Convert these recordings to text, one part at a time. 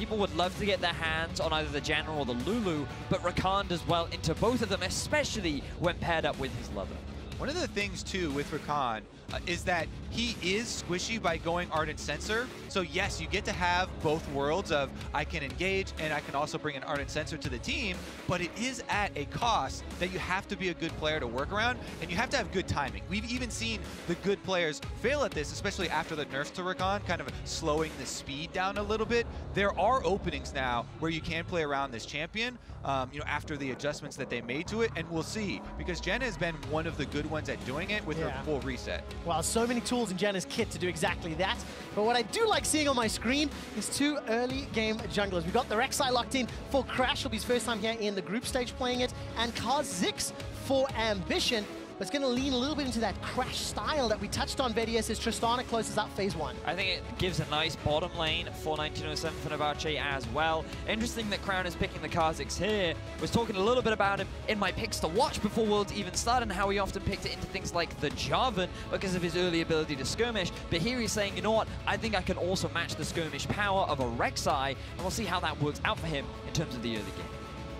people would love to get their hands on either the Janna or the Lulu, but Rakan does well into both of them, especially when paired up with his Lover. One of the things, too, with Rakan is that he is squishy by going Ardent Sensor. So, yes, you get to have both worlds of I can engage and I can also bring an Ardent Sensor to the team, but it is at a cost that you have to be a good player to work around, and you have to have good timing. We've even seen the good players fail at this, especially after the nerfs to Rakan, kind of slowing the speed down a little bit. There are openings now where you can play around this champion, you know, after the adjustments that they made to it, and we'll see, because Janna has been one of the good ones at doing it with her full reset. Well, so many tools in Janna's kit to do exactly that. But what I do like seeing on my screen is two early game junglers. We've got the Rek'Sai locked in for Crash. It'll be his first time here in the group stage playing it. And Kha'Zix for Ambition. But it's going to lean a little bit into that Crash style that we touched on, Vedius, as Tristana closes out phase 1. I think it gives a nice bottom lane for 1907 Fenerbahçe as well. Interesting that Crown is picking the Kha'Zix here. Was talking a little bit about him in my picks to watch before Worlds even started, and how he often picked it into things like the Jarvan because of his early ability to skirmish. But here he's saying, you know what, I think I can also match the skirmish power of a Rek'Sai, and we'll see how that works out for him in terms of the early game.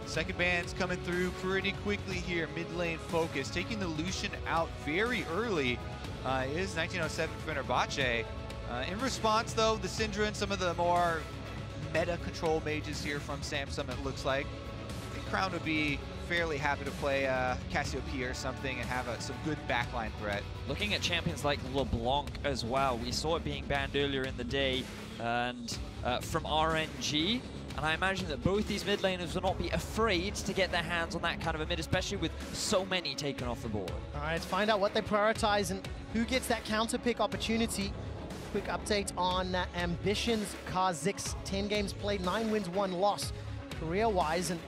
Second ban's coming through pretty quickly here. Mid lane focus, taking the Lucian out very early is 1907 Fenerbahçe. In response, though, the Syndra and some of the more meta control mages here from Samsung, it looks like. I think Crown would be fairly happy to play Cassiopeia or something and have some good backline threat. Looking at champions like LeBlanc as well, we saw it being banned earlier in the day, and from RNG. And I imagine that both these mid laners will not be afraid to get their hands on that kind of a mid, especially with so many taken off the board. All right, let's find out what they prioritize and who gets that counter pick opportunity. Quick update on Ambition's Kha'Zix. 10 games played, 9 wins, 1 loss career-wise. And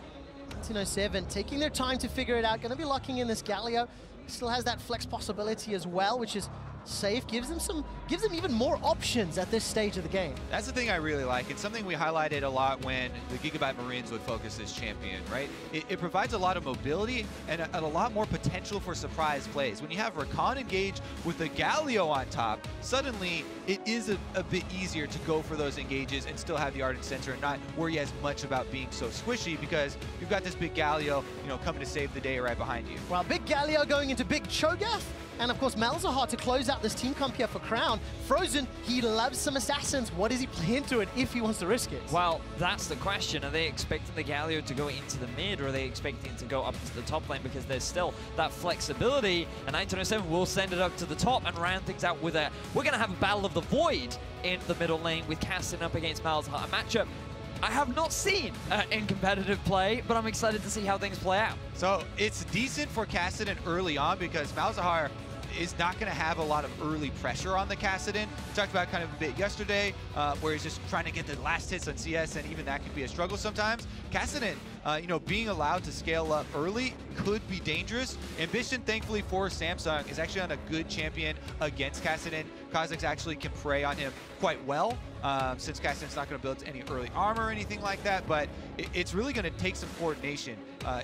1907 taking their time to figure it out. Going to be locking in this Galio. Still has that flex possibility as well, which is safe, gives them even more options at this stage of the game. That's the thing I really like. It's something we highlighted a lot when the Gigabyte Marines would focus this champion, right? It provides a lot of mobility and a lot more potential for surprise plays. When you have Rakan engage with the Galio on top, suddenly it is a bit easier to go for those engages and still have the Ardent Sensor and not worry as much about being so squishy, because you've got this big Galio, you know, coming to save the day right behind you. Well, big Galio going into big Cho'Gath. And of course, Malzahar to close out this team comp here for Crown. Frozen, he loves some assassins. What does he play into it if he wants to risk it? Well, that's the question. Are they expecting the Galio to go into the mid, or are they expecting it to go up to the top lane? Because there's still that flexibility, and 1907 will send it up to the top and round things out with a... We're going to have a Battle of the Void in the middle lane with Castin up against Malzahar. A matchup I have not seen in competitive play, but I'm excited to see how things play out. So it's decent for Kassadin early on, because Malzahar is not going to have a lot of early pressure on the Kassadin. We talked about kind of a bit yesterday, where he's just trying to get the last hits on CS, and even that can be a struggle sometimes. Kassadin, you know, being allowed to scale up early could be dangerous. Ambition, thankfully for Samsung, is actually on a good champion against Kassadin. Kha'Zix actually can prey on him quite well, since Kassadin's not going to build any early armor or anything like that, but it's really going to take some coordination.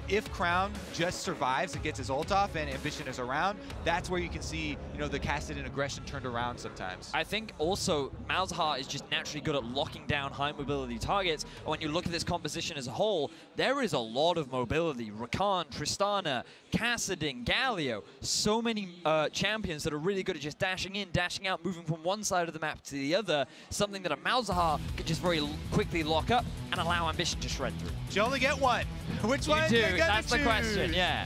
If Crown just survives and gets his ult off and Ambition is around, that's where you can see, you know, the Kassadin aggression turned around sometimes. I think also Malzahar is just naturally good at locking down high mobility targets. And when you look at this composition as a whole, there is a lot of mobility. Rakan, Tristana, Kassadin, Galio, so many champions that are really good at just dashing in, dashing out, moving from one side of the map to the other, something that a Malzahar could just very quickly lock up and allow Ambition to shred through. You only get one. Which one do? You gonna That's choose? the question, yeah.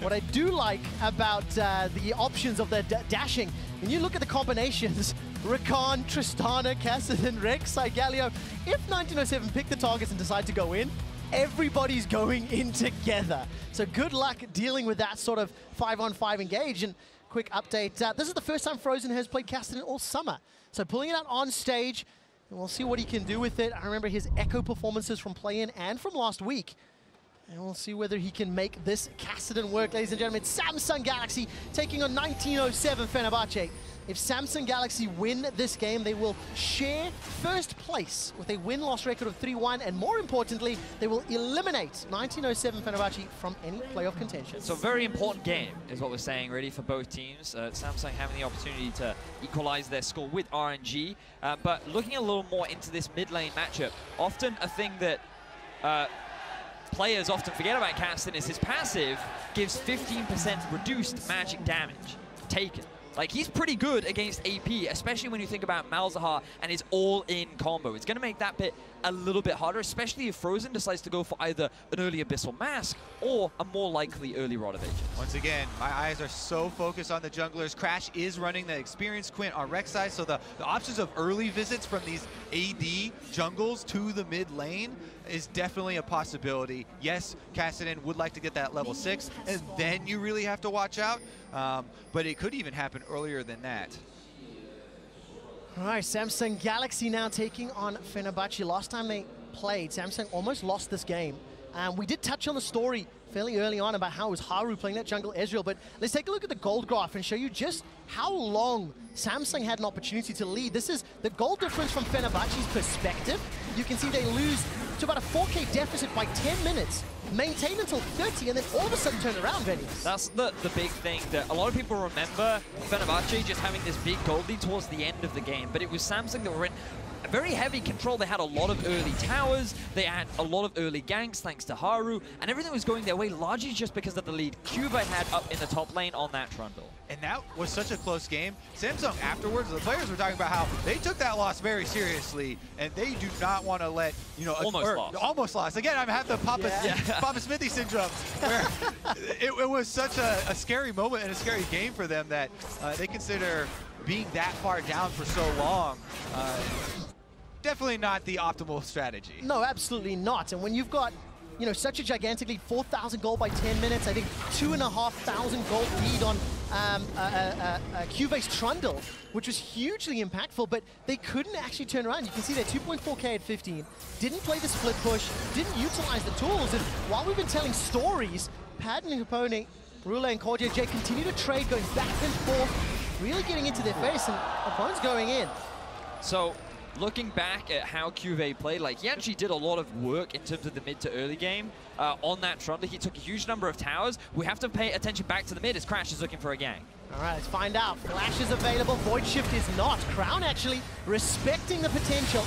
What I do like about the options of the dashing, when you look at the combinations, Rakan, Tristana, Kassadin, Rek'Sai, Galio, if 1907 pick the targets and decide to go in, everybody's going in together. So good luck dealing with that sort of 5-on-5 engage. And quick update, this is the first time Frozen has played Kassadin all summer. So pulling it out on stage, and we'll see what he can do with it. I remember his Echo performances from play-in and from last week. And we'll see whether he can make this Kassadin work, ladies and gentlemen. It's Samsung Galaxy taking on 1907 Fenerbahçe. If Samsung Galaxy win this game, they will share first place with a win-loss record of 3-1, and more importantly, they will eliminate 1907 Fenerbahçe from any playoff contention. So a very important game is what we're saying, really, for both teams. Samsung having the opportunity to equalize their score with RNG, but looking a little more into this mid-lane matchup, often a thing that players often forget about Kassadin is his passive gives 15% reduced magic damage taken. Like, he's pretty good against AP, especially when you think about Malzahar and his all-in combo. It's going to make that bit a little bit harder, especially if Frozen decides to go for either an early Abyssal Mask or a more likely early Rod of Ages. Once again, my eyes are so focused on the junglers. Crash is running the experienced Quint on Rek'Sai, so the options of early visits from these AD jungles to the mid lane is definitely a possibility. Yes, Kassadin would like to get that level 6, and then you really have to watch out, but it could even happen earlier than that. All right, Samsung Galaxy now taking on Fenerbahçe. Last time they played, Samsung almost lost this game. We did touch on the story fairly early on about how it was Haru playing that jungle Ezreal, but let's take a look at the gold graph and show you just how long Samsung had an opportunity to lead. This is the goal difference from Fenerbahçe's perspective. You can see they lose to about a 4K deficit by 10 minutes, maintain until 30, and then all of a sudden turn around, Venice. That's the big thing that a lot of people remember Fenerbahçe just having this big gold lead towards the end of the game, but it was Samsung that were in very heavy control. They had a lot of early towers, they had a lot of early ganks thanks to Haru, and everything was going their way largely just because of the lead Cho'Gath had up in the top lane on that Trundle. And that was such a close game. Samsung afterwards, the players were talking about how they took that loss very seriously, and they do not want to let, you know, almost lost. Again, I have the Papa Smithy syndrome, where it was such a scary moment and a scary game for them that they consider being that far down for so long. Definitely not the optimal strategy. No, absolutely not. And when you've got, you know, such a gigantic lead, 4,000 gold by 10 minutes, I think 2,500 gold lead on Cho'Gath's Trundle, which was hugely impactful, but they couldn't actually turn around. You can see they're 2.4K at 15, didn't play the split push, didn't utilize the tools, and while we've been telling stories, Pad and Capone, Brule and CoreJJ continue to trade, going back and forth, really getting into their face, and opponents going in. So, looking back at how Cho'Gath played, like, he actually did a lot of work in terms of the mid to early game on that Trundle. He took a huge number of towers. We have to pay attention back to the mid as Crash is looking for a gang. All right, let's find out. Flash is available, Void Shift is not. Crown actually respecting the potential,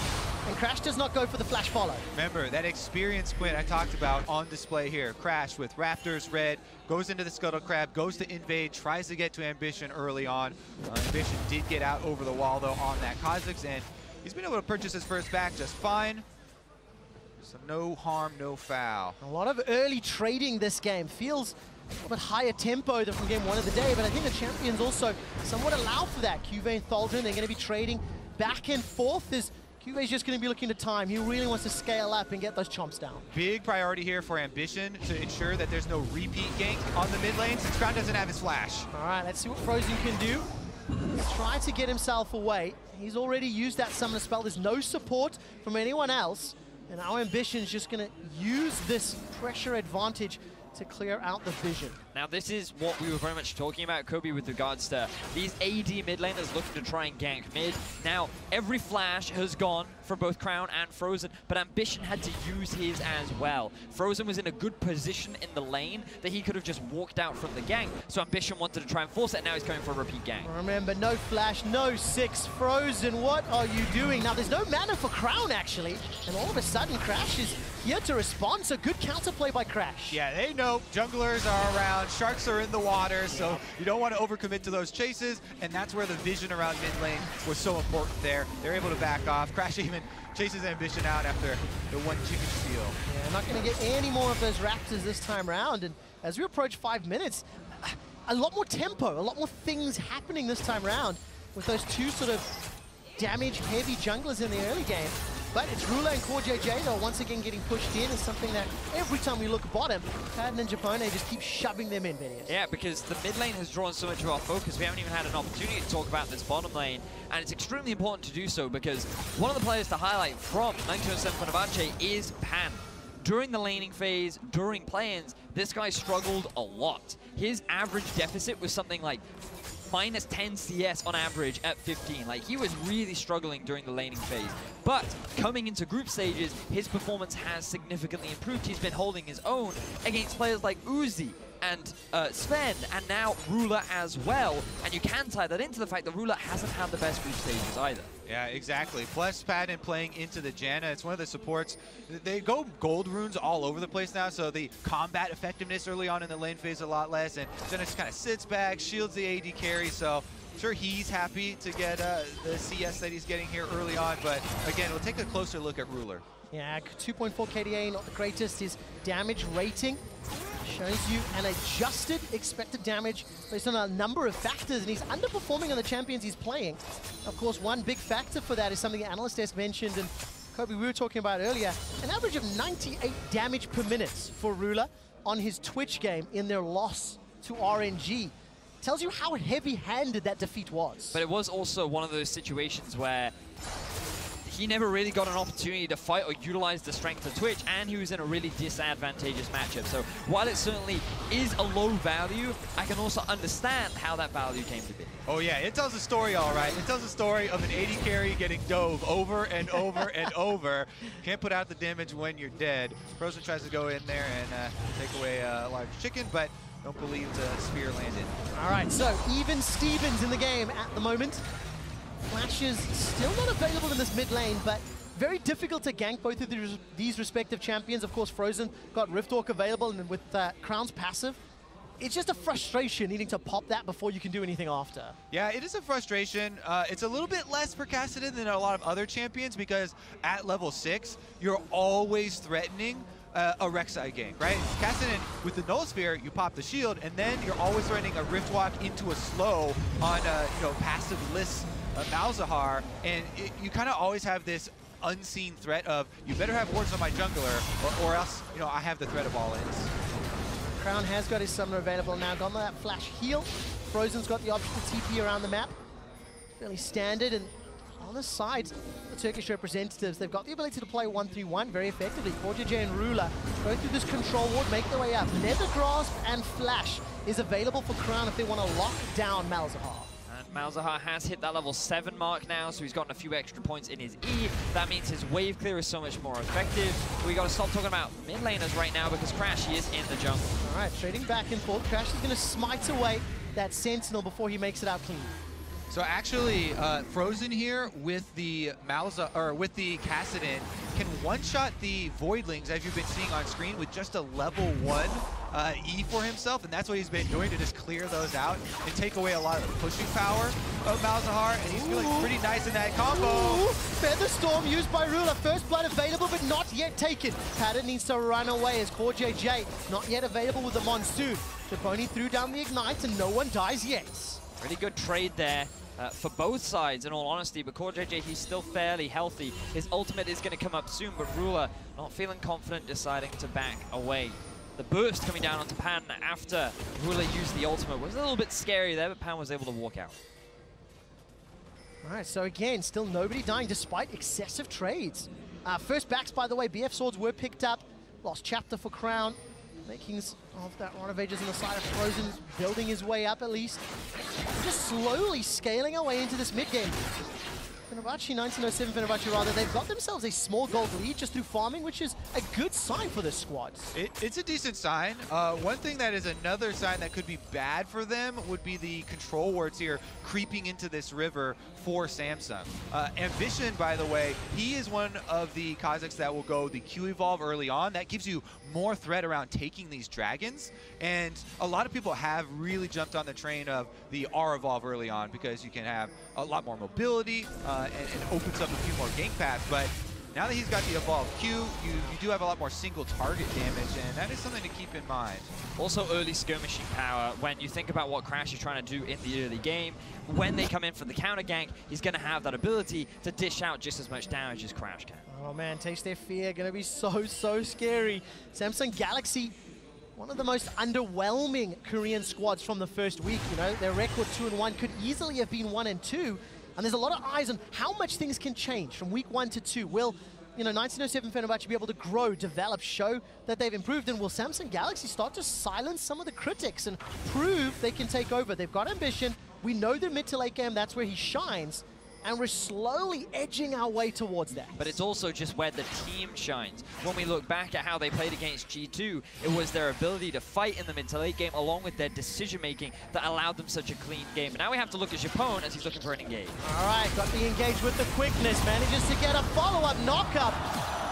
and Crash does not go for the flash follow. Remember, that experienced Quint I talked about on display here. Crash with Raptors red, goes into the Scuttle Crab, goes to invade, tries to get to Ambition early on. Ambition did get out over the wall, though, on that Kha'Zix, and he's been able to purchase his first back just fine. So no harm, no foul. A lot of early trading this game. Feels a little bit higher tempo than from game 1 of the day, but I think the champions also somewhat allow for that. Cho'Gath and Thaldrun, they're going to be trading back and forth as Cho'Gath's just going to be looking to time. He really wants to scale up and get those chomps down. Big priority here for Ambition to ensure that there's no repeat gank on the mid lane since Crown doesn't have his flash. All right, let's see what Frozen can do. Try to get himself away. He's already used that summoner spell. There's no support from anyone else. And our Ambition's just going to use this pressure advantage to clear out the vision. Now, this is what we were very much talking about, Kobe, with regards to these AD mid laners looking to try and gank mid. Now, every flash has gone for both Crown and Frozen, but Ambition had to use his as well. Frozen was in a good position in the lane that he could have just walked out from the gank, so Ambition wanted to try and force it, and now he's going for a repeat gank. Remember, no flash, no 6. Frozen, what are you doing? Now, there's no mana for Crown, actually, and all of a sudden, Crash is here to respond, so good counterplay by Crash. Yeah, they know junglers are around, sharks are in the water, so you don't want to overcommit to those chases, and that's where the vision around mid lane was so important there. They're able to back off. Crash even chases Ambition out after the one chicken steal. Yeah, not going to get any more of those Raptors this time around, and as we approach 5 minutes, a lot more tempo, a lot more things happening this time around with those two sort of damage-heavy junglers in the early game. But it's Rula and CoreJJ, though, once again getting pushed in is something that every time we look bottom, Pad and Japone just keep shoving them in, Venice. Yeah, because the mid lane has drawn so much of our focus, we haven't even had an opportunity to talk about this bottom lane, and it's extremely important to do so because one of the players to highlight from 1907 Fenerbahçe is Pan. during the laning phase, during play-ins, this guy struggled a lot. His average deficit was something like minus 10 CS on average at 15. Like, he was really struggling during the laning phase. But coming into group stages, his performance has significantly improved. He's been holding his own against players like Uzi and Sven, and now Ruler as well. And you can tie that into the fact that Ruler hasn't had the best group stages either. Yeah, exactly. Plus, Padden playing into the Janna. It's one of the supports. They go gold runes all over the place now, so the combat effectiveness early on in the lane phase is a lot less, and Janna just kind of sits back, shields the AD carry, so I'm sure he's happy to get the CS that he's getting here early on, but again, we'll take a closer look at Ruler. Yeah, 2.4 KDA, not the greatest. His damage rating shows you an adjusted expected damage based on a number of factors, and he's underperforming on the champions he's playing. Of course, one big factor for that is something the Analyst Desk mentioned, and Kobe, we were talking about earlier, an average of 98 damage per minute for Ruler on his Twitch game in their loss to RNG. Tells you how heavy-handed that defeat was. But it was also one of those situations where he never really got an opportunity to fight or utilize the strength of Twitch, and he was in a really disadvantageous matchup. So while it certainly is a low value, I can also understand how that value came to be. Oh yeah, it tells a story, all right. It tells a story of an AD carry getting dove over and over and over. Can't put out the damage when you're dead. Frozen tries to go in there and take away a large chicken, but don't believe the spear landed. All right, so even Stevens in the game at the moment. Flash is still not available in this mid lane, but very difficult to gank both of these respective champions. Of course, Frozen got Rift Walk available, and with Crown's passive, it's just a frustration needing to pop that before you can do anything after. Yeah, it is a frustration. It's a little bit less for Kassadin than a lot of other champions, because at level 6, you're always threatening a Rek'Sai gank, right? Kassadin, with the Null Sphere, you pop the shield, and then you're always threatening a Rift Walk into a slow on passive-less Malzahar, and you kind of always have this unseen threat of, you better have wards on my jungler, or else, I have the threat of all ins. Crown has got his summoner available now, gone that flash heal. Frozen's got the option to TP around the map. Fairly standard, and on the sides, the Turkish representatives, they've got the ability to play 1-3-1 very effectively. J and Ruler go through this control ward, make their way up. Nether Grasp and Flash is available for Crown if they want to lock down Malzahar. Malzahar has hit that level 7 mark now, so he's gotten a few extra points in his E. That means his wave clear is so much more effective. We got to stop talking about mid laners right now, because Crash is in the jungle. All right, trading back and forth. Crash is going to smite away that Sentinel before he makes it out clean. So actually, Frozen here with the with the Kassadin can one-shot the Voidlings, as you've been seeing on screen, with just a level 1 E for himself, and that's what he's been doing to just clear those out and take away a lot of the pushing power of Malzahar, and he's feeling pretty nice in that combo. Featherstorm used by Ruler. First blood available, but not yet taken. Padden needs to run away as CoreJJ not yet available with the Monsoon. Traponi threw down the Ignite, and no one dies yet. Really good trade there. For both sides, in all honesty, but CoreJJ, he's still fairly healthy. His ultimate is going to come up soon, but Ruler not feeling confident, deciding to back away. The burst coming down onto Pan after Ruler used the ultimate was a little bit scary there, but Pan was able to walk out. All right, so again, still nobody dying despite excessive trades. First backs, by the way, BF swords were picked up. Lost chapter for Crown. Makings of that Rod of Ages on the side of Frozen, building his way up at least. Just slowly scaling our way into this mid game. Fenerbahçe, 1907 Fenerbahçe rather, they've got themselves a small gold lead just through farming, which is a good sign for this squad. It's a decent sign. One thing that is another sign that could be bad for them would be the control wards here creeping into this river for Samsung. Ambition, by the way, he is one of the Kazakhs that will go the Q evolve early on. That gives you more threat around taking these dragons, and a lot of people have really jumped on the train of the R evolve early on because you can have a lot more mobility and opens up a few more gank paths. But now that he's got the evolve Q, you do have a lot more single target damage, and that is something to keep in mind. Also early skirmishing power. When you think about what Crash is trying to do in the early game, when they come in for the counter gank, he's going to have that ability to dish out just as much damage as Crash can. Oh man, Taste Their Fear, going to be so scary. Samsung Galaxy, one of the most underwhelming Korean squads from the first week. Their record 2-1 could easily have been 1-2. And there's a lot of eyes on how much things can change from week 1 to 2. Will you know, 1907 Fenerbahçe be able to grow, develop, show that they've improved? And will Samsung Galaxy start to silence some of the critics and prove they can take over? They've got ambition. We know their mid to late game, that's where he shines. And we're slowly edging our way towards that. But it's also just where the team shines. When we look back at how they played against G2, it was their ability to fight in the mid to late game along with their decision-making that allowed them such a clean game. And now we have to look at Japone as he's looking for an engage. All right, got the engage with the quickness, manages to get a follow-up knock-up.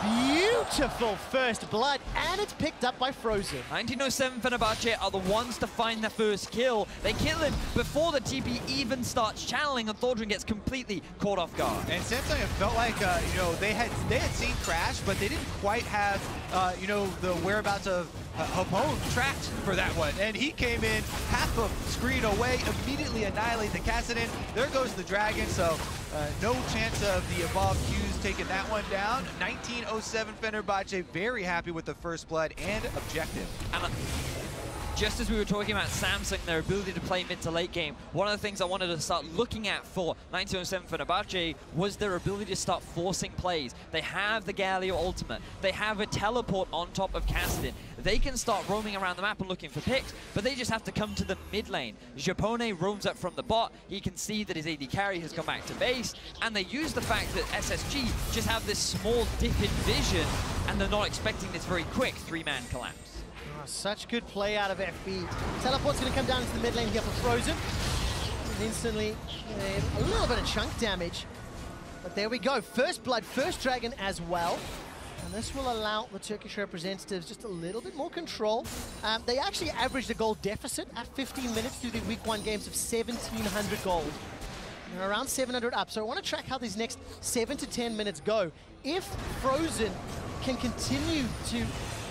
Beautiful first blood, and it's picked up by Frozen. 1907 Fenerbahçe are the ones to find their first kill. They kill him before the TP even starts channeling, and Thordran gets completely caught off guard. And Samsung, it felt like you know, they had seen Crash, but they didn't quite have you know, the whereabouts of Japone tracked for that one. And he came in half a screen away, immediately annihilate the Kassadin. There goes the Dragon, so no chance of the Evolved Qs taking that one down. 1907 Fenerbahçe very happy with the first blood and objective. And just as we were talking about Samsung, their ability to play mid to late game, one of the things I wanted to start looking at for 1907 Fenerbahçe was their ability to start forcing plays. They have the Galio ultimate. They have a teleport on top of Kassadin. They can start roaming around the map and looking for picks, but they just have to come to the mid lane. Japone roams up from the bot. He can see that his AD carry has come back to base, and they use the fact that SSG just have this small dip in vision, and they're not expecting this very quick three-man collapse. Oh, such good play out of FB. Teleport's going to come down into the mid lane here for Frozen. And instantly, a little bit of chunk damage. But there we go. First blood, first dragon as well. And this will allow the Turkish representatives just a little bit more control. They actually averaged a gold deficit at 15 minutes through the week 1 games of 1,700 gold. They're around 700 up. So I want to track how these next 7 to 10 minutes go. If Frozen can continue to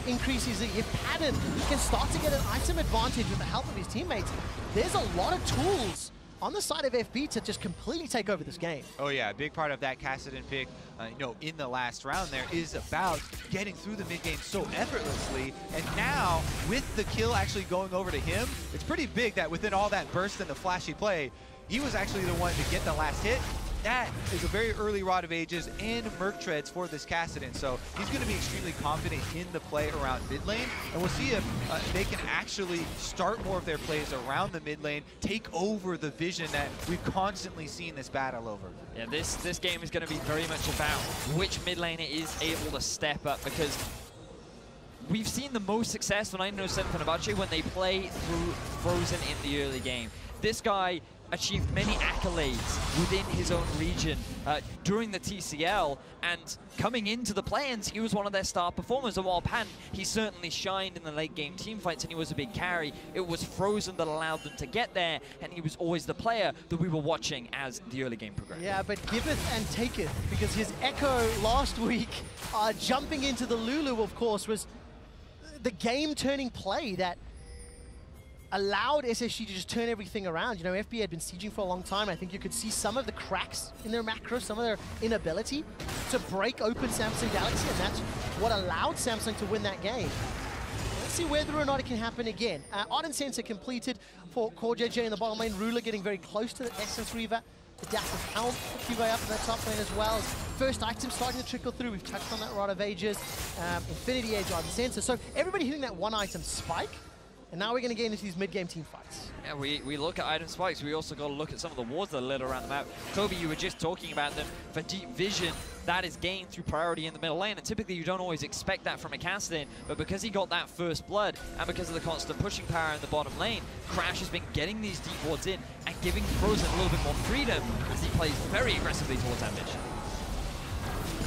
increase his pattern, he can start to get an item advantage with the help of his teammates. There's a lot of tools on the side of FB to just completely take over this game. Oh yeah, a big part of that Kassadin pick, you know, in the last round there is about getting through the mid game so effortlessly. And now, with the kill actually going over to him, it's pretty big that within all that burst and the flashy play, he was actually the one to get the last hit. That is a very early Rod of Ages and Merc Treads for this Kassadin, so he's going to be extremely confident in the play around mid lane, and we'll see if they can actually start more of their plays around the mid lane, take over the vision that we've constantly seen this battle over. Yeah, this game is going to be very much about which mid laner is able to step up, because we've seen the most success for 1907 Fenerbahçe when they play through Frozen in the early game. This guy achieved many accolades within his own region during the TCL, and coming into the play-ins, he was one of their star performers. And while Pan, he certainly shined in the late game team fights and he was a big carry, it was Frozen that allowed them to get there, and he was always the player that we were watching as the early game progressed. Yeah, but giveth and taketh, because his Echo last week, jumping into the Lulu, of course, was the game-turning play that allowed SSG to just turn everything around. You know, FB had been sieging for a long time. I think you could see some of the cracks in their macro, some of their inability to break open Samsung Galaxy, and that's what allowed Samsung to win that game. Let's see whether or not it can happen again. Ardent Sensor completed for Core JJ in the bottom lane. Ruler getting very close to the Essence Reaver. The Adaptive Helm for QA up in the top lane as well. First item starting to trickle through. We've touched on that Rod of Ages. Infinity Edge, Ardent Sensor. So everybody hitting that one item spike. And now we're going to get into these mid-game team fights. Yeah, we look at item spikes. We also got to look at some of the wards that are lit around the map. Kobe, you were just talking about them. For deep vision, that is gained through priority in the middle lane. And typically you don't always expect that from a Kassadin. But because he got that first blood, and because of the constant pushing power in the bottom lane, Crash has been getting these deep wards in and giving Frozen a little bit more freedom as he plays very aggressively towards ambition.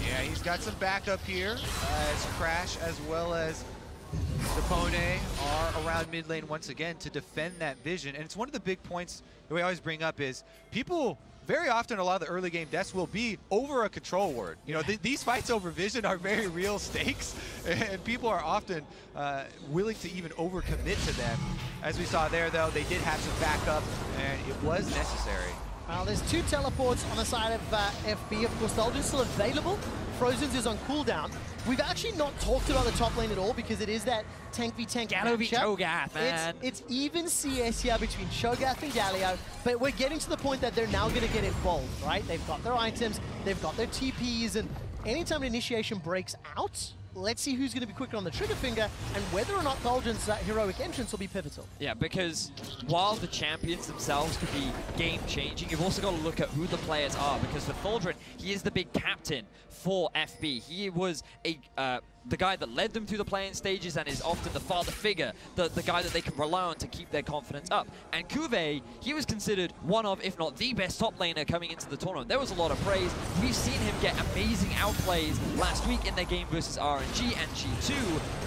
Yeah, he's got some backup here as Crash as well as Japone are around mid lane once again to defend that vision. And it's one of the big points that we always bring up is people, very often a lot of the early game deaths will be over a control ward. You know, these fights over vision are very real stakes, and people are often willing to even overcommit to them. As we saw there, though, they did have some backup, and it was necessary. Well, there's 2 teleports on the side of FB. Of course, Thaldrin's still available. Frozen's is on cooldown. We've actually not talked about the top lane at all because it is that tank v tank Galio v Cho'Gath, man. It's even CS here between Cho'Gath and Galio, but we're getting to the point that they're now going to get involved, right? They've got their items, they've got their TPs, and anytime an initiation breaks out, let's see who's going to be quicker on the trigger finger and whether or not Thaldren's heroic entrance will be pivotal. Yeah, because while the champions themselves could be game-changing, you've also got to look at who the players are, because for Thaldren, he is the big captain for FB. He was the guy that led them through the playing stages and is often the father figure, the guy that they can rely on to keep their confidence up. And Cho'Gath, he was considered one of, if not the best top laner coming into the tournament. There was a lot of praise. We've seen him get amazing outplays last week in their game versus RNG and G2,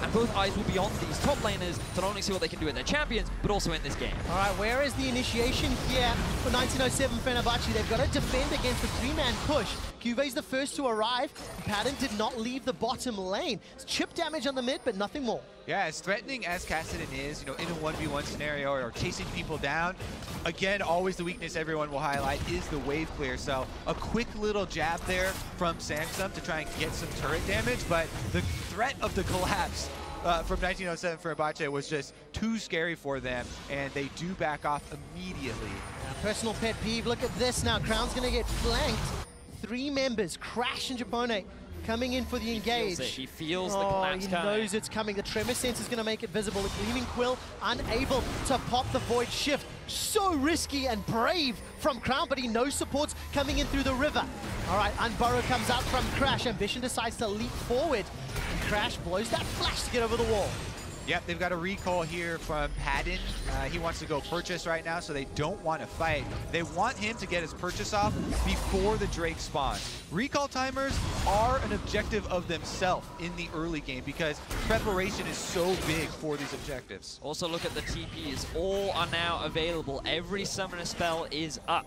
and both eyes will be on these top laners to not only see what they can do with their champions, but also in this game. All right, where is the initiation here for 1907 Fenerbahçe? They've got to defend against the 3-man push. Cho'Gath's the first to arrive. Padden did not leave the bottom lane. It's chip damage on the mid, but nothing more. Yeah, as threatening as Kassadin is, you know, in a 1v1 scenario or chasing people down, again, always the weakness everyone will highlight is the wave clear. So a quick little jab there from Samsung to try and get some turret damage, but the threat of the collapse from 1907 Fenerbahçe was just too scary for them, and they do back off immediately. Personal pet peeve, look at this now. Crown's going to get flanked. 3 members, Crash and Japone, coming in for the engage. He feels the collapse coming. He knows it's coming. The tremor sense is going to make it visible. The Gleaming Quill unable to pop the Void Shift. So risky and brave from Crown, but he knows supports coming in through the river. All right, Unburrow comes out from Crash. Ambition decides to leap forward, and Crash blows that flash to get over the wall. Yep, they've got a recall here from Padden. He wants to go purchase right now, so they don't want to fight. They want him to get his purchase off before the Drake spawn. Recall timers are an objective of themselves in the early game because preparation is so big for these objectives. Also look at the TPs. All are now available. Every summoner spell is up.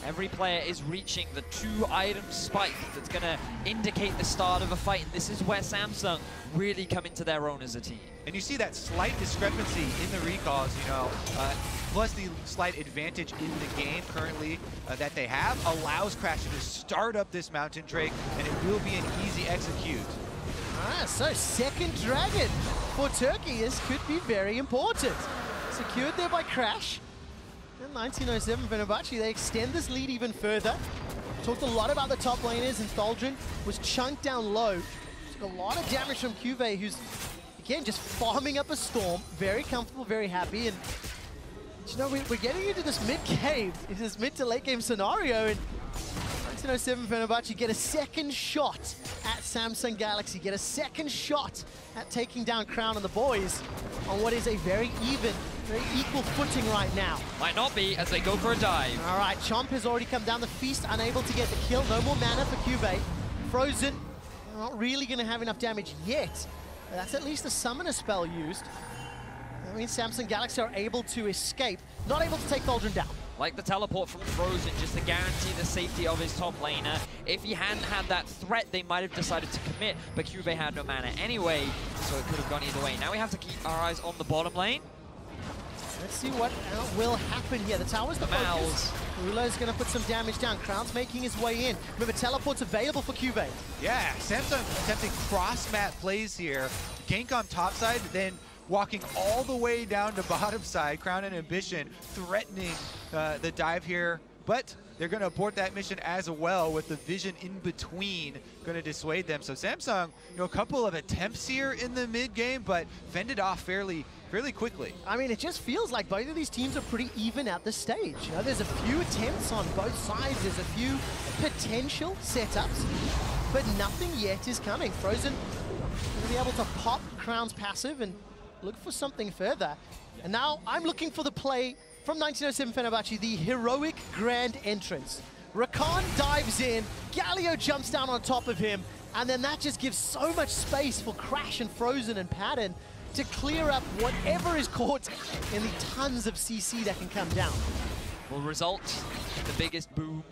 Every player is reaching the 2-item spike that's going to indicate the start of a fight. And this is where Samsung really come into their own as a team. And you see that slight discrepancy in the recalls, you know, plus the slight advantage in the game currently that they have allows Crash to start up this Mountain Drake, and it will be an easy execute. So second dragon for Turkey. This could be very important. Secured there by Crash. And 1907 Fenerbahçe, they extend this lead even further. Talked a lot about the top laners, and Thaldren was chunked down low. Took a lot of damage from Cho'Gath, who's, again, just farming up a storm. Very comfortable, very happy. And, you know, we're getting into this mid-game, this mid to late game scenario, and 1907 Fenerbahçe get a second shot at Samsung Galaxy, get a second shot at taking down Crown and the boys on what is a very even, very equal footing right now. Might not be, as they go for a dive. All right, Chomp has already come down the feast, unable to get the kill. No more mana for Cho'Gath. Frozen, not really going to have enough damage yet. That's at least a summoner spell used. That means Samsung Galaxy are able to escape, not able to take Thaldren down. Like the teleport from Frozen, just to guarantee the safety of his top laner. If he hadn't had that threat, they might have decided to commit, but Cho'Gath had no mana anyway, so it could have gone either way. Now we have to keep our eyes on the bottom lane. Let's see what will happen here. The tower's the focus. Rulo's going to put some damage down. Crown's making his way in. Remember, teleport's available for Cho'Gath. Yeah, Samsung attempting cross-map plays here. Gank on top side, then walking all the way down to bottom side. Crown and Ambition threatening the dive here, but they're going to abort that mission as well with the vision in between going to dissuade them. So Samsung, you know, a couple of attempts here in the mid game, but fended off fairly quickly. I mean, it just feels like both of these teams are pretty even at this stage. You know, there's a few attempts on both sides. There's a few potential setups, but nothing yet is coming. Frozen going to be able to pop Crown's passive and look for something further. And now I'm looking for the play from 1907 Fenerbahçe, the heroic grand entrance. Rakan dives in, Galio jumps down on top of him, and then that just gives so much space for Crash and Frozen and Padden to clear up whatever is caught in the tons of CC that can come down. Will result in the biggest boom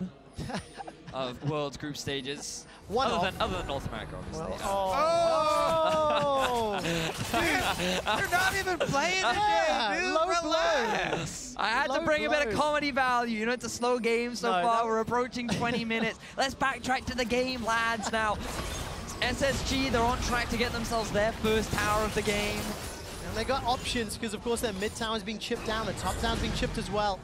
of World's group stages. Other than North America, obviously. Well, Dude, they're not even playing today, dude. Relax. I had to bring a bit of comedy value. You know, it's a slow game so far. We're approaching 20 minutes. Let's backtrack to the game, lads. Now, SSG, they're on track to get themselves their first tower of the game. And they got options because, of course, their mid tower is being chipped down. The top tower is being chipped as well.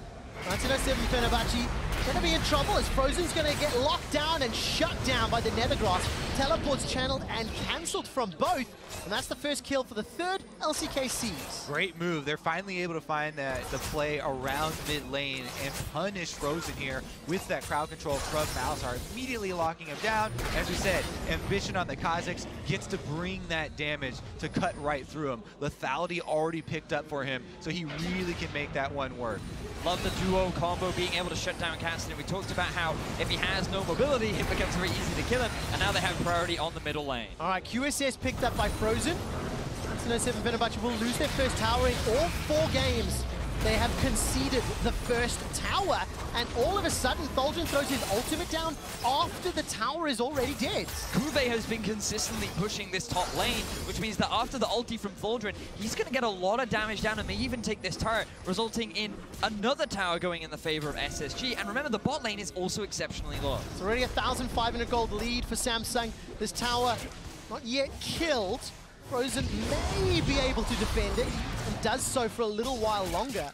1907 Fenerbahçe Gonna be in trouble as Frozen's gonna get locked down and shut down by the Nethergrass. Teleports channeled and cancelled from both. And that's the first kill for the third LCKCs. Great move. They're finally able to find the play around mid lane and punish Frozen here with that crowd control from Malzahar, immediately locking him down. As we said, Ambition on the Kazakhs gets to bring that damage to cut right through him. Lethality already picked up for him, so he really can make that one work. Love the duo combo, being able to shut down Cassidy. We talked about how if he has no mobility, it becomes very easy to kill him, and now they have priority on the middle lane. All right, QSS picked up by Frozen. 1907 Fenerbahçe will lose their first tower in all 4 games. They have conceded the first tower, and all of a sudden, Thaldren throws his ultimate down after the tower is already dead. Cho'Gath has been consistently pushing this top lane, which means that after the ulti from Thaldren, he's going to get a lot of damage down and may even take this turret, resulting in another tower going in the favor of SSG. And remember, the bot lane is also exceptionally low. It's already a 1,500 gold lead for Samsung. This tower not yet killed. Frozen may be able to defend it, and does so for a little while longer.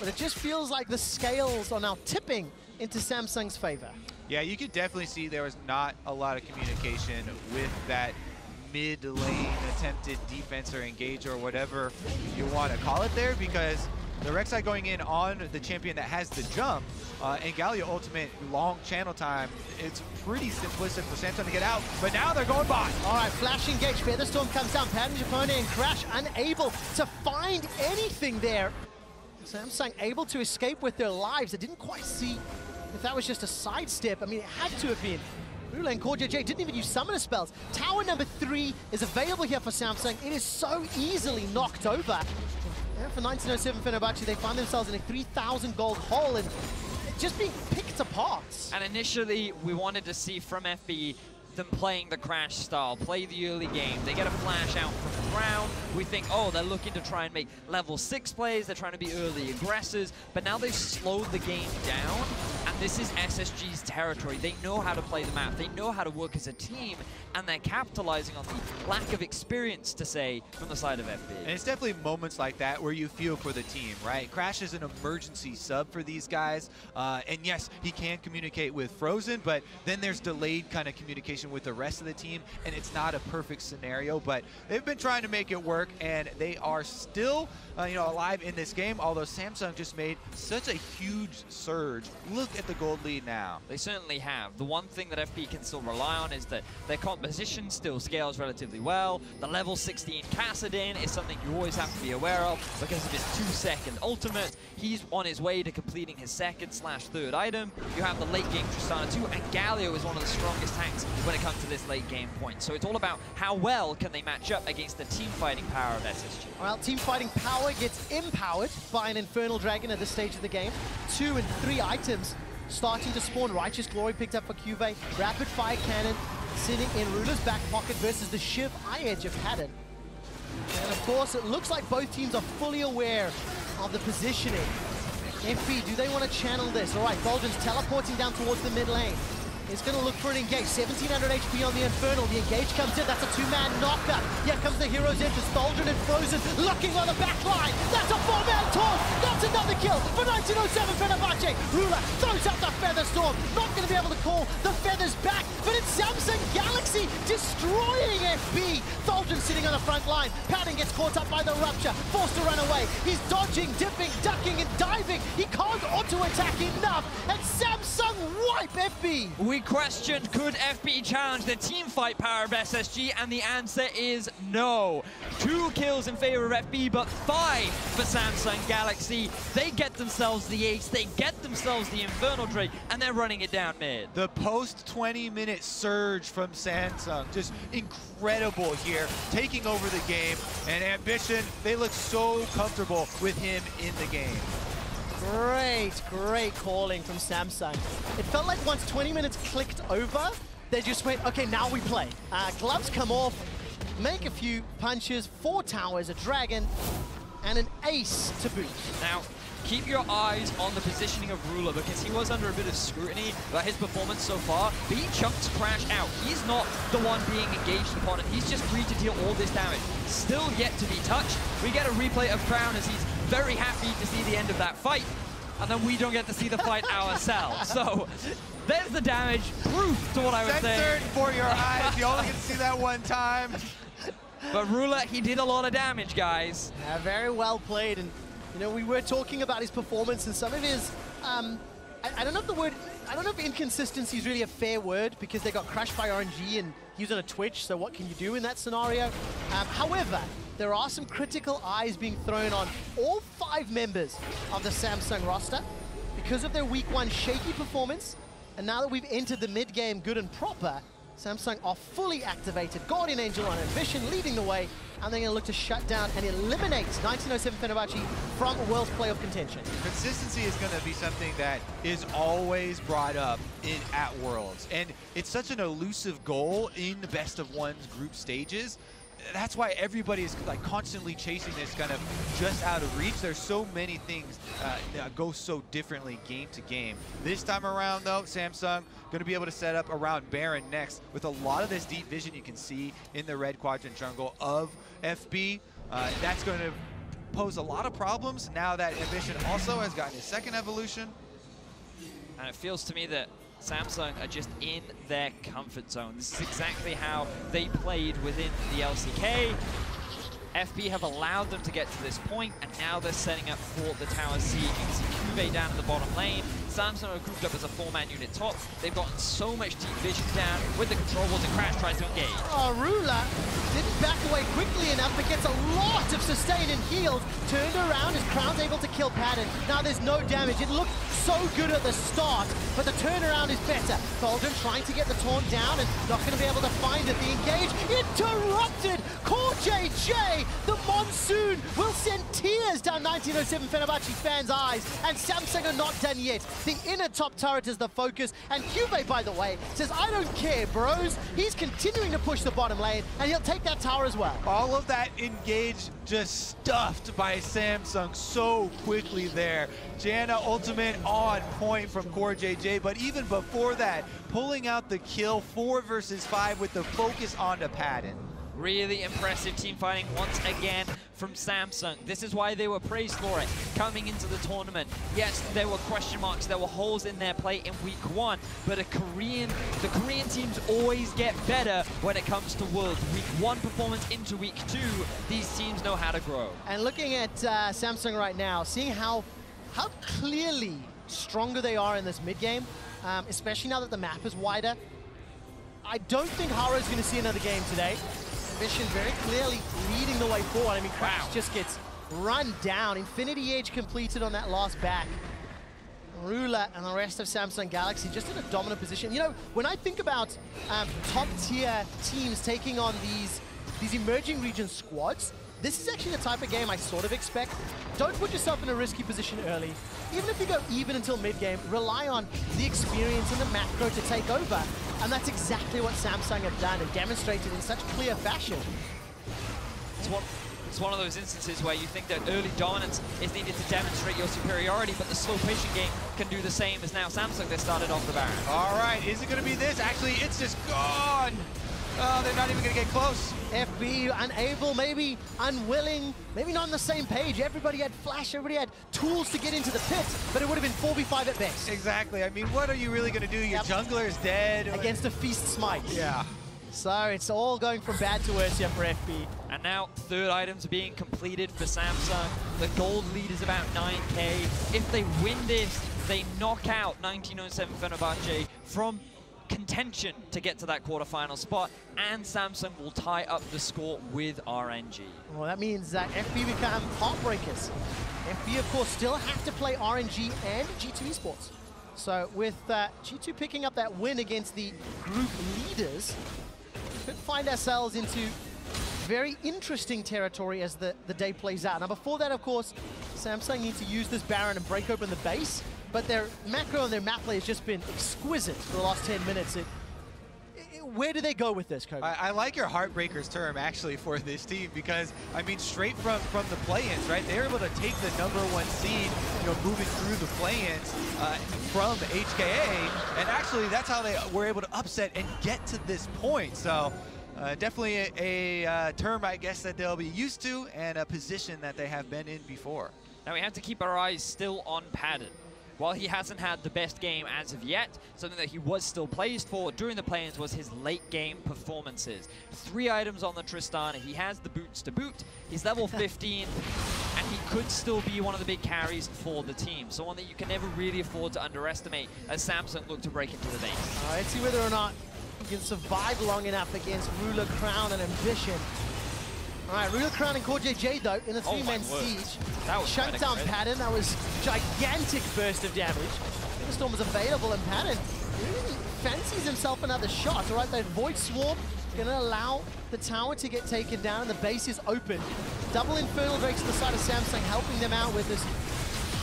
But it just feels like the scales are now tipping into Samsung's favor. Yeah, you could definitely see there was not a lot of communication with that mid-lane attempted defense or engage or whatever you want to call it there, because the Rek'Sai going in on the champion that has the jump, and Galio ultimate long channel time, it's pretty simplistic for Samsung to get out, but now they're going by. All right, flash engage, Featherstorm comes down, Padden, Japone, and Crash unable to find anything there. Samsung able to escape with their lives. I didn't quite see if that was just a sidestep. I mean, it had to have been. Rula and Cordia J didn't even use summoner spells. Tower number 3 is available here for Samsung. It is so easily knocked over. And for 1907 Fenerbahçe, they find themselves in a 3,000 gold hole and just being picked apart. And initially, we wanted to see from FB them playing the Crash style, play the early game. They get a flash out from the ground. We think, oh, they're looking to try and make level 6 plays. They're trying to be early aggressors. But now they've slowed the game down. And this is SSG's territory. They know how to play the map. They know how to work as a team. And they're capitalizing on the lack of experience, to say, from the side of FB. And it's definitely moments like that where you feel for the team, right? Crash is an emergency sub for these guys. And yes, he can communicate with Frozen, but then there's delayed kind of communication with the rest of the team, and it's not a perfect scenario, but they've been trying to make it work, and they are still alive in this game, although Samsung just made such a huge surge. Look at the gold lead now. They certainly have. The one thing that FB can still rely on is that their composition still scales relatively well. The level 16 Kassadin is something you always have to be aware of because of his 2-second ultimate. He's on his way to completing his 2nd/3rd item. You have the late game Tristana too, and Galio is one of the strongest tanks when it comes to this late game point. So it's all about how well can they match up against the team fighting power of SSG. Well, team fighting power gets empowered by an Infernal Dragon at this stage of the game. 2 and 3 items starting to spawn. Righteous Glory picked up for Cho'Gath. Rapid Fire Cannon sitting in Rula's back pocket versus the Shiv Eye Edge of Padden. And of course, it looks like both teams are fully aware of the positioning. FB, do they want to channel this? All right, Thaldren's teleporting down towards the mid lane. He's going to look for an engage. 1,700 HP on the Infernal. The engage comes in. That's a 2-man knocker. Here comes the hero's entrance. Thaldren and Frozen looking on the back line. That's a 4-man taunt. That's another kill for 1907 Fenerbahçe. Rula throws out the Featherstorm. Not going to be able to call the feathers back, but it's Samsung Galaxy destroying FB. Thaldren sitting on the front line. Padden gets caught up by the rupture. Forced to run away. He's dodging, dipping, ducking, and diving. He can't auto-attack enough. And Samsung wipe FB. We questioned, could FB challenge the team fight power of SSG, and the answer is no. 2 kills in favor of FB, but 5 for Samsung Galaxy. They get themselves the ace, they get themselves the Infernal Drake, and they're running it down mid. The post-20-minute surge from Samsung, just incredible here, taking over the game, and Ambition, they look so comfortable with him in the game. Great calling from Samsung. It felt like once 20 minutes clicked over, they just went, okay, now we play. Gloves come off, make a few punches, 4 towers, a dragon, and an ace to boot. Now, keep your eyes on the positioning of Rula, because he was under a bit of scrutiny about his performance so far, but he chunked Crash out. He's not the one being engaged upon it. He's just free to deal all this damage. Still yet to be touched. We get a replay of Crown as he's very happy to see the end of that fight. and then we don't get to see the fight ourselves. So there's the damage, proof to what I was saying. Censored for your eyes. You only get to see that one time. But Rula, he did a lot of damage, guys. Yeah, very well played. And, you know, we were talking about his performance and some of his, I don't know if inconsistency is really a fair word, because they got crashed by RNG and he was on a Twitch, so what can you do in that scenario? However, there are some critical eyes being thrown on all 5 members of the Samsung roster because of their week 1 shaky performance. And now that we've entered the mid-game good and proper, Samsung are fully activated. Guardian Angel on Ambition leading the way, and they're going to look to shut down and eliminate 1907 Fenerbahçe from World's playoff contention. Consistency is going to be something that is always brought up at Worlds, and it's such an elusive goal in the best of one's group stages. That's why everybody is like constantly chasing this kind of just out of reach. There's so many things that go so differently game to game. This time around, though, Samsung going to be able to set up around Baron next with a lot of this deep vision you can see in the red quadrant jungle of FB. That's going to pose a lot of problems now that Ambition also has gotten his second evolution. And it feels to me that Samsung are just in their comfort zone. This is exactly how they played within the LCK. FB have allowed them to get to this point, and now they're setting up for the tower siege. You can see Cho'Gath down in the bottom lane. Samsung are grouped up as a 4-man unit top. They've gotten so much deep vision down with the control boards, and Crash tries to engage. Oh, Rula didn't back away quickly enough, but gets a lot of sustain and heals. Turned around as Crown's able to kill Padden. Now there's no damage. It looked so good at the start, but the turnaround is better. Golden trying to get the taunt down and not going to be able to find it. The engage interrupted. Core JJ, the monsoon will send tears down 1907 Fenerbahçe fans' eyes, and Samsung are not done yet. The inner top turret is the focus, and Cho'Gath, by the way, says, I don't care, bros. He's continuing to push the bottom lane, and he'll take that tower as well. All of that engage just stuffed by Samsung so quickly there. Janna ultimate on point from Core JJ, but even before that, pulling out the kill 4 versus 5 with the focus onto Padden. Really impressive team fighting once again from Samsung. This is why they were praised for it coming into the tournament. Yes, there were question marks, there were holes in their play in week 1, but the Korean teams always get better when it comes to Worlds. Week 1 performance into week 2, these teams know how to grow. And looking at Samsung right now, seeing how clearly stronger they are in this mid game, especially now that the map is wider, I don't think Haru's going to see another game today. Mission very clearly leading the way forward. I mean, Crash just gets run down. Infinity Edge completed on that last back. Rula and the rest of Samsung Galaxy just in a dominant position. You know, when I think about top-tier teams taking on these emerging region squads, this is actually the type of game I sort of expect. Don't put yourself in a risky position early. Even if you go even until mid-game, rely on the experience and the macro to take over. And that's exactly what Samsung have done and demonstrated in such clear fashion. It's one of those instances where you think that early dominance is needed to demonstrate your superiority, but the slow patient game can do the same as now Samsung. They started off the Baron. All right, is it going to be this? Actually, it's just gone. Oh, they're not even going to get close. FB unable, maybe unwilling, maybe not on the same page. Everybody had flash, everybody had tools to get into the pit, but it would have been 4v5 at best. Exactly. I mean, what are you really going to do? Your jungler is dead. Against a Feast Smite. Yeah. So it's all going from bad to worse here for FB. And now third items are being completed for Samsung. The gold lead is about 9k. If they win this, they knock out 1907 Fenerbahçe from contention to get to that quarterfinal spot, and Samsung will tie up the score with RNG. Well, that means that FB become heartbreakers. FB, of course, still have to play RNG and G2 Esports. So with G2 picking up that win against the group leaders, we could find ourselves into very interesting territory as the day plays out. Now, before that, of course, Samsung need to use this Baron and break open the base. But their macro and their map play has just been exquisite for the last 10 minutes. Where do they go with this, Kobe? I like your heartbreakers term, actually, for this team, because, I mean, straight from the play-ins, right? They were able to take the #1 seed, you know, moving through the play-ins from HKA, and actually that's how they were able to upset and get to this point. So definitely a term, I guess, that they'll be used to, and a position that they have been in before. Now we have to keep our eyes still on Padden. while he hasn't had the best game as of yet, something that he was still praised for during the play-ins was his late-game performances. 3 items on the Tristana. He has the boots to boot. He's level 15, and he could still be one of the big carries for the team. Someone that you can never really afford to underestimate as Samsung look to break into the base. All right, let's see whether or not he can survive long enough against Ruler, Crown, and Ambition. All right, Ruler, Crown, and CoreJJ, though, in a 3-man siege. That was Shutdown pattern, that was gigantic burst of damage. The Storm was available, and Pattern really fancies himself another shot. All right, that Void Swarm gonna allow the tower to get taken down, and the base is open. Double Infernal Drakes to the side of Samsung, helping them out with this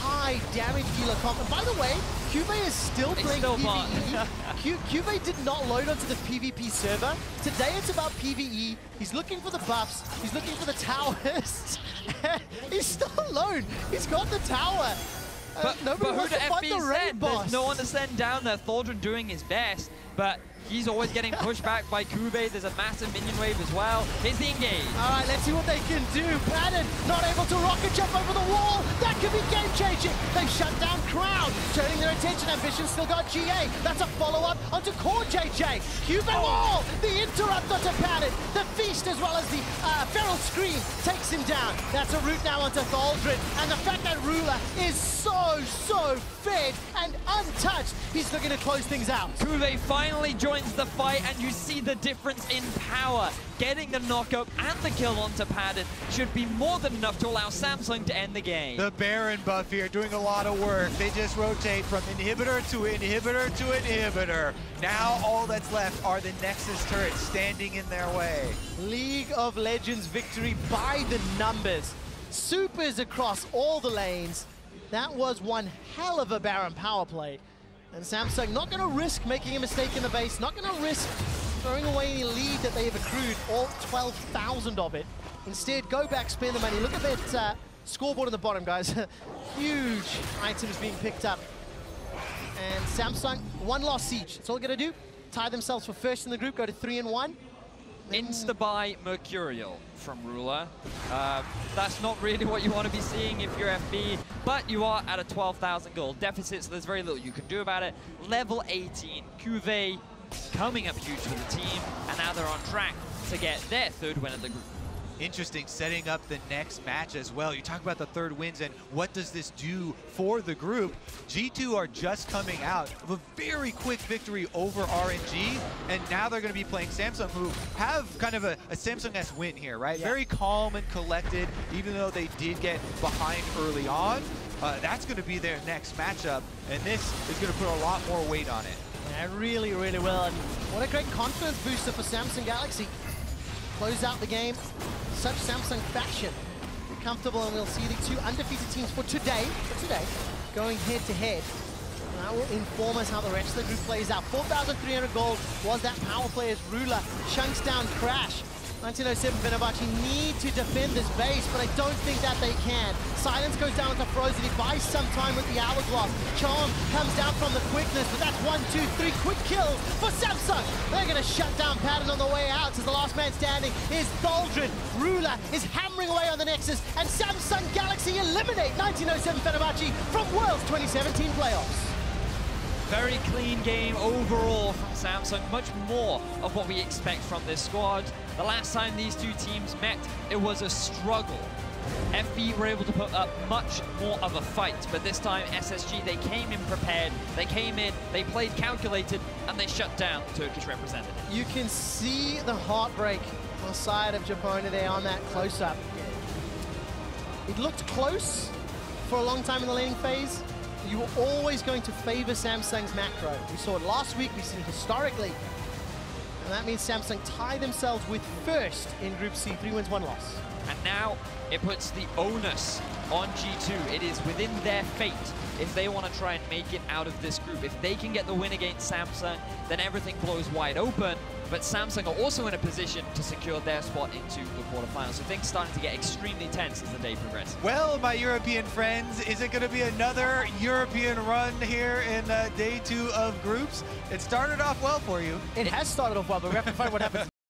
high damage dealer comp. And by the way, Cho'Gath is still playing PvE. Cho'Gath did not load onto the PvP server. Today it's about PvE. He's looking for the buffs. He's looking for the towers. He's still alone. He's got the tower. Nobody wants to fight the raid boss. There's no one to send down there. Thaldrun doing his best, but he's always getting pushed back by Cho'Gath. There's a massive minion wave as well. Here's the engage. All right, let's see what they can do. Pattern not able to rocket jump over the wall. That could be game-changing. They shut down Crown, turning their attention. Ambition still got GA. That's a follow-up onto CoreJJ. Cho'Gath wall. The interrupt onto Pattern. The feast as well as the feral scream takes him down. That's a route now onto Thaldrun. And the fact that Ruler is so fed and untouched, he's looking to close things out. Cho'Gath finally joins the fight, and you see the difference in power. Getting the knockup and the kill onto Pattern should be more than enough to allow Samsung to end the game. The Baron buff here doing a lot of work. They just rotate from inhibitor to inhibitor to inhibitor. Now all that's left are the Nexus turrets standing in their way. League of Legends victory by the numbers. Supers across all the lanes. That was one hell of a Baron power play. And Samsung not going to risk making a mistake in the base, not going to risk throwing away any lead that they have accrued, all 12,000 of it. Instead, go back, spend the money. Look at that scoreboard on the bottom, guys. Huge items being picked up. And Samsung, 1 lost siege. That's all they're going to do. Tie themselves for first in the group, go to 3-1. Insta-buy Mercurial from Ruler. That's not really what you want to be seeing if you're FB, but you are at a 12,000 gold deficit, so there's very little you can do about it. Level 18, Cho'Gath coming up huge for the team, and now they're on track to get their 3rd win of the group. Interesting, setting up the next match as well. You talk about the 3rd wins and what does this do for the group. G2 are just coming out of a very quick victory over RNG, and now they're going to be playing Samsung, who have kind of a Samsung-esque win here, right? Yeah. Very calm and collected, even though they did get behind early on. That's going to be their next matchup, and this is going to put a lot more weight on it. Yeah, really, really well. And what a great confidence booster for Samsung Galaxy. Close out the game, such Samsung fashion. Be comfortable, and we'll see the 2 undefeated teams for today, going head-to-head. That will inform us how the rest of the group plays out. 4,300 gold was that power play as Ruler chunks down Crash. 1907 Fenerbahçe need to defend this base, but I don't think that they can. Silence goes down to Frozen. He buys some time with the Hourglass. Charm comes down from the quickness, but that's 1, 2, 3 quick kills for Samsung. They're going to shut down Pattern on the way out, as the last man standing is Thaldrun. Ruler is hammering away on the Nexus, and Samsung Galaxy eliminate 1907 Fenerbahçe from Worlds 2017 playoffs. Very clean game overall from Samsung, much more of what we expect from this squad. The last time these 2 teams met, it was a struggle. FB were able to put up much more of a fight, but this time SSG, they came in prepared, they came in, they played calculated, and they shut down the Turkish representative. You can see the heartbreak on the side of Japona there on that close-up. It looked close for a long time in the laning phase. You were always going to favor Samsung's macro. We saw it last week, we've seen it historically. And that means Samsung tie themselves with first in Group C, 3 wins, 1 loss. And now it puts the onus on G2. It is within their fate if they want to try and make it out of this group. If they can get the win against Samsung, then everything blows wide open. But Samsung are also in a position to secure their spot into the quarterfinals. So things starting to get extremely tense as the day progresses. Well, my European friends, is it going to be another European run here in day 2 of groups? It started off well for you. It has started off well, but we have to find what happens